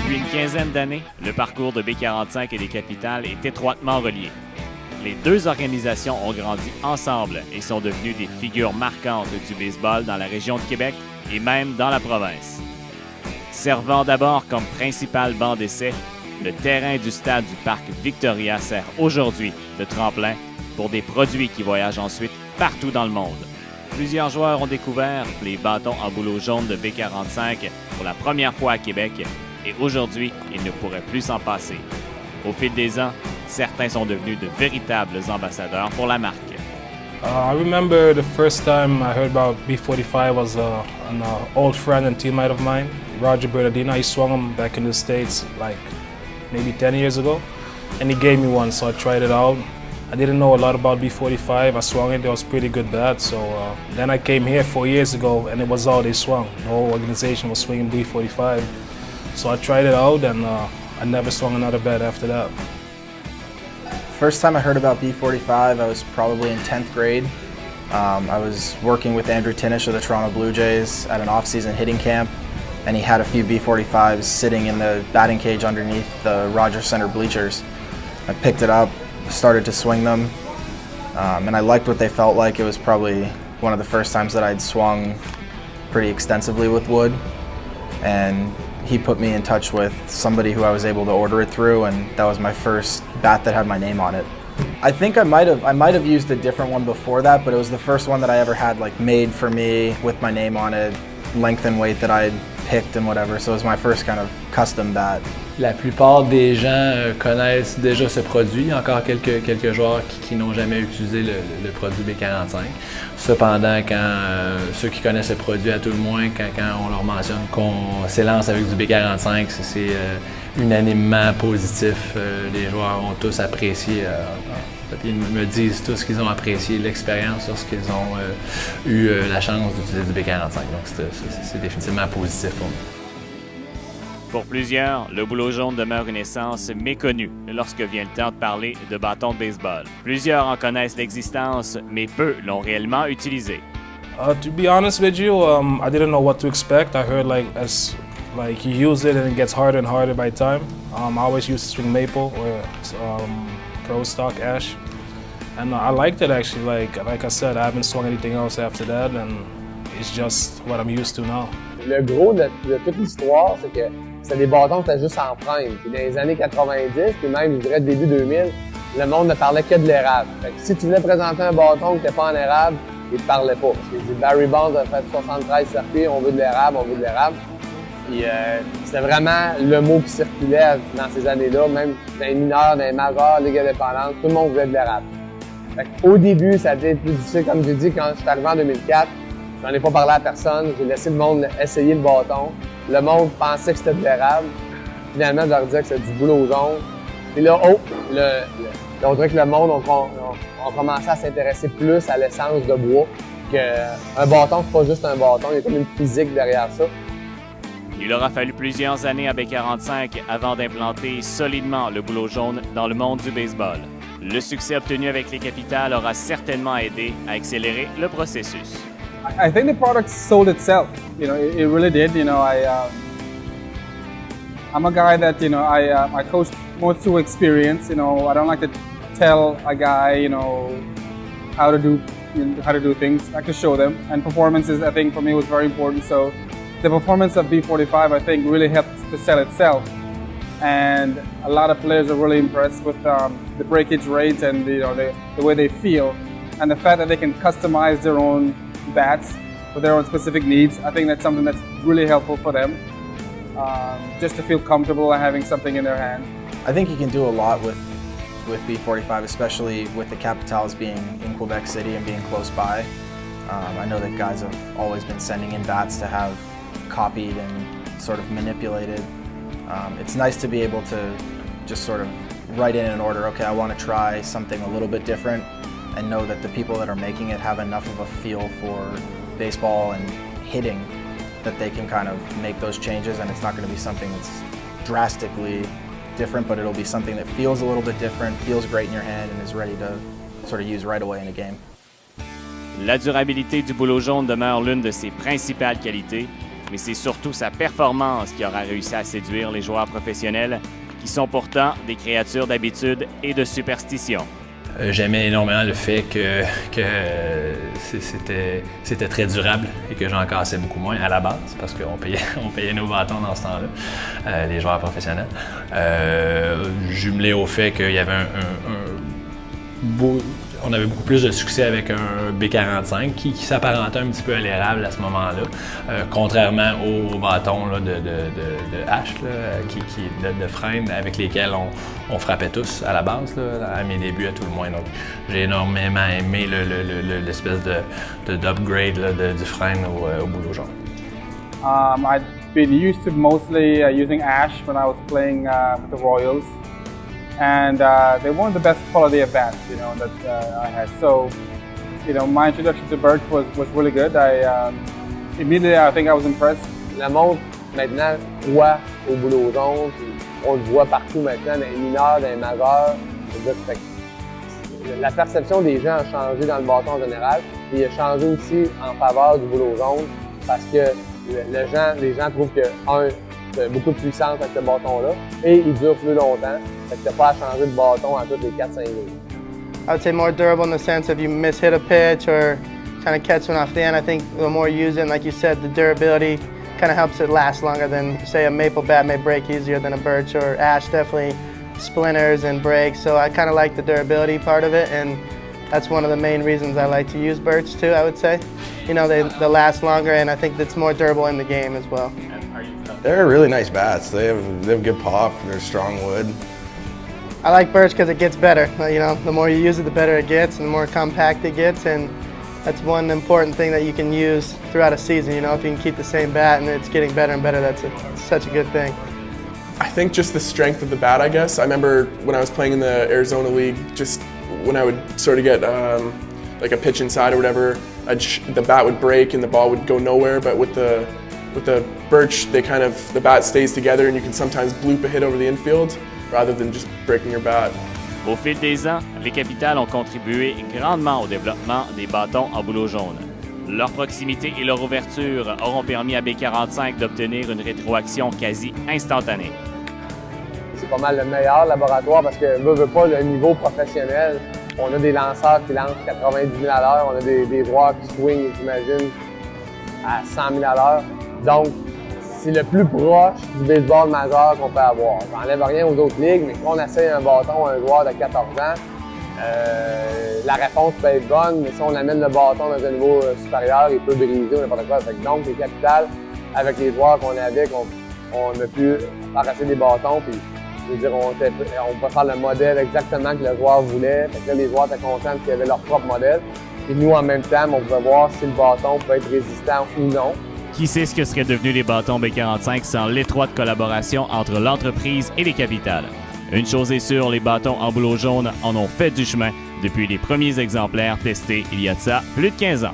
Depuis une quinzaine d'années, le parcours de B45 et des Capitales est étroitement relié. Les deux organisations ont grandi ensemble et sont devenues des figures marquantes du baseball dans la région de Québec et même dans la province. Servant d'abord comme principal banc d'essai, le terrain du stade du Parc Victoria sert aujourd'hui de tremplin pour des produits qui voyagent ensuite partout dans le monde. Plusieurs joueurs ont découvert les bâtons en bouleau jaune de B45 pour la première fois à Québec et aujourd'hui, ils ne pourraient plus s'en passer. Au fil des ans, certains sont devenus de véritables ambassadeurs pour la marque. I remember the first time I heard about B45 was an old friend and teammate of mine, Roger Bernardino. He swung them back in the States like maybe 10 years ago, and he gave me one, so I tried it out. I didn't know a lot about B45. I swung it, it was pretty good bat. So then I came here 4 years ago, and it was all they swung. The whole organization was swinging B45. So I tried it out, and I never swung another bat after that. First time I heard about B45, I was probably in 10th grade. I was working with Andrew Tinish of the Toronto Blue Jays at an off-season hitting camp, and he had a few B45s sitting in the batting cage underneath the Rogers Center bleachers. I picked it up, started to swing them, and I liked what they felt like. It was probably one of the first times that I'd swung pretty extensively with wood, and he put me in touch with somebody who I was able to order it through, and that was my first bat that had my name on it. I think I might have used a different one before that, but it was the first one that I ever had like made for me with my name on it, length and weight that I picked and whatever. So it was my first kind of custom bat. La plupart des gens connaissent déjà ce produit. Il y a encore quelques joueurs qui n'ont jamais utilisé le produit B45. Cependant, ceux qui connaissent le produit à tout le moins, quand on leur mentionne qu'on s'élance avec du B45, c'est unanimement positif. Les joueurs ont tous apprécié. Ils me disent tous qu'ils ont apprécié l'expérience lorsqu'ils ont eu la chance d'utiliser du B45. Donc c'est définitivement positif pour nous. Pour plusieurs, le bouleau jaune demeure une essence méconnue lorsque vient le temps de parler de bâton de baseball. Plusieurs en connaissent l'existence, mais peu l'ont réellement utilisé. To be honest with you, I didn't know what to expect. I heard you use it and it gets harder and harder by time. I always used to swing maple or pro stock ash, and I liked it actually. Like I said, I haven't swung anything else after that, and it's just what I'm used to now. Le gros de toute l'histoire, c'est que c'était des bâtons qui étaient juste en freine. Puis dans les années 90, puis même, je dirais, début 2000, le monde ne parlait que de l'érable. Fait que si tu voulais présenter un bâton qui n'était pas en érable, il ne parlait pas. Parce que Barry Bonds a fait 73 circuits, on veut de l'érable, on veut de l'érable. Puis c'était vraiment le mot qui circulait dans ces années-là, même dans les mineurs, dans les majeurs, Ligue indépendante, tout le monde voulait de l'érable. Au début, ça a été plus difficile, comme je dis, quand je suis arrivé en 2004. J'en ai pas parlé à personne, j'ai laissé le monde essayer le bâton. Le monde pensait que c'était de l'érable. Finalement, je leur disais que c'était du bouleau jaune. Puis là, on dirait que le monde a commencé à s'intéresser plus à l'essence de bois. Un bâton, c'est pas juste un bâton, il y a comme une physique derrière ça. Il aura fallu plusieurs années à B45 avant d'implanter solidement le bouleau jaune dans le monde du baseball. Le succès obtenu avec les Capitales aura certainement aidé à accélérer le processus. I think the product sold itself. You know, it really did. You know, I'm a guy that I coach more through experience. You know, I don't like to tell a guy how to do things. I like to show them. And performances, I think, for me was very important. So the performance of B45, I think, really helped to sell itself. And a lot of players are really impressed with the breakage rate and the way they feel, and the fact that they can customize their own bats for their own specific needs. I think that's something that's really helpful for them, just to feel comfortable and having something in their hand. I think you can do a lot with B45, especially with the Capitals being in Quebec City and being close by. I know that guys have always been sending in bats to have copied and sort of manipulated. It's nice to be able to just sort of write in an order, okay, I want to try something a little bit different, and know that the people that are making it have enough of a feel for baseball and hitting that they can kind of make those changes, and it's not going to be something that's drastically different, but it'll be something that feels a little bit different, feels great in your hand, and is ready to sort of use right away in a game. La durabilité du bouleau jaune demeure l'une de ses principales qualités mais c'est surtout sa performance qui aura réussi à séduire les joueurs professionnels, qui sont pourtant des créatures d'habitude et de superstition. J'aimais énormément le fait que c'était très durable et que j'en cassais beaucoup moins à la base parce qu'on payait nos bâtons dans ce temps-là, les joueurs professionnels. Jumelé au fait qu'il y avait on avait beaucoup plus de succès avec un B45 qui s'apparentait un petit peu à l'érable à ce moment-là, contrairement aux bâtons là, de hache, là, de frein avec lesquels on frappait tous à la base, là, à mes débuts à tout le moins. Donc, j'ai énormément aimé l'espèce d'upgrade du frein au boulot jaune. I'd been used to mostly using ash when I was playing with the Royals. And they weren't the best quality of bats, that I had. So, my introduction to birch was really good. Immediately, I think I was impressed. Le monde, maintenant, voit au boulot jaune, puis on le voit partout maintenant, dans les mineurs, dans les majeurs. La perception des gens a changé dans le bâton en général, et il a changé aussi en faveur du boulot jaune, parce que les gens trouvent que, beaucoup de puissance avec ce bâton-là et il dure plus longtemps. Fait que t'as pas à changer de bâton à toutes les 4-5 jours. I would say more durable in the sense if you miss-hit a pitch or kind of catch one off the end. I think the more you use it, and like you said, the durability kind of helps it last longer than, say, a maple bat may break easier than a birch, or ash definitely splinters and breaks. So I kind of like the durability part of it, and that's one of the main reasons I like to use birch too, I would say. They last longer, and I think it's more durable in the game as well. They're really nice bats. They have good pop. They're strong wood. I like birch because it gets better. The more you use it, the better it gets, and the more compact it gets. And that's one important thing that you can use throughout a season. If you can keep the same bat and it's getting better and better, that's such a good thing. I think just the strength of the bat, I guess. I remember when I was playing in the Arizona League, just when I would sort of get like a pitch inside or whatever, the bat would break and the ball would go nowhere. But with the birch, the bat stays together and you can sometimes bloop a hit over the infield rather than just breaking your bat. Au fil des ans, les Capitals ont contribué grandement au développement des bâtons en boulot jaune. Leur proximité et leur ouverture auront permis à B45 d'obtenir une rétroaction quasi instantanée. C'est pas mal le meilleur laboratoire parce que veut pas le niveau professionnel. On a des lanceurs qui lancent 90 000 à l'heure, on a des joueurs qui swingent, j'imagine, à 100 000 à l'heure. Donc, c'est le plus proche du baseball majeur qu'on peut avoir. J'enlève rien aux autres ligues, mais quand on essaie un bâton à un joueur de 14 ans, la réponse peut être bonne, mais si on amène le bâton dans un niveau supérieur, il peut briser ou n'importe quoi. Donc, les Capitals, avec les joueurs qu'on avait, on a pu faire assez des bâtons, puis je veux dire, on peut faire le modèle exactement que le joueur voulait. Fait que là, les joueurs étaient contents qu'ils avaient leur propre modèle. Puis nous, en même temps, on pouvait voir si le bâton peut être résistant ou non. Qui sait ce que seraient devenus les bâtons B45 sans l'étroite collaboration entre l'entreprise et les Capitals? Une chose est sûre, les bâtons en boulot jaune en ont fait du chemin depuis les premiers exemplaires testés il y a de ça plus de 15 ans.